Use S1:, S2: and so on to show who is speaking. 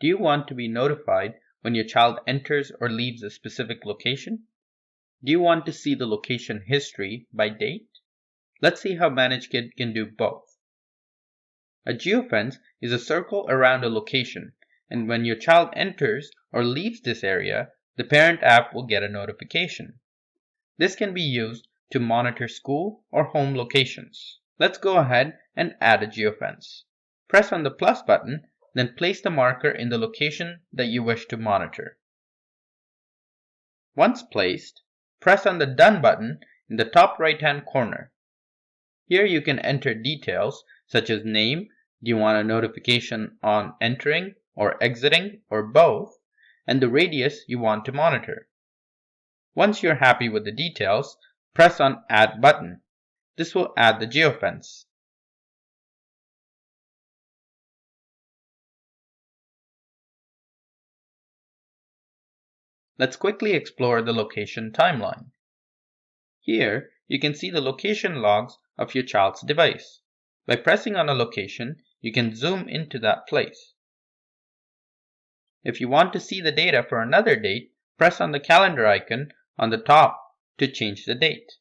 S1: Do you want to be notified when your child enters or leaves a specific location? Do you want to see the location history by date? Let's see how ManageKit can do both. A geofence is a circle around a location, and when your child enters or leaves this area, the parent app will get a notification. This can be used to monitor school or home locations. Let's go ahead and add a geofence. Press on the plus button, then place the marker in the location that you wish to monitor. Once placed, press on the Done button in the top right-hand corner. Here you can enter details such as name, do you want a notification on entering or exiting or both, and the radius you want to monitor. Once you're happy with the details, press on Add button. This will add the geofence. Let's quickly explore the location timeline. Here, you can see the location logs of your child's device. By pressing on a location, you can zoom into that place. If you want to see the data for another date, press on the calendar icon on the top to change the date.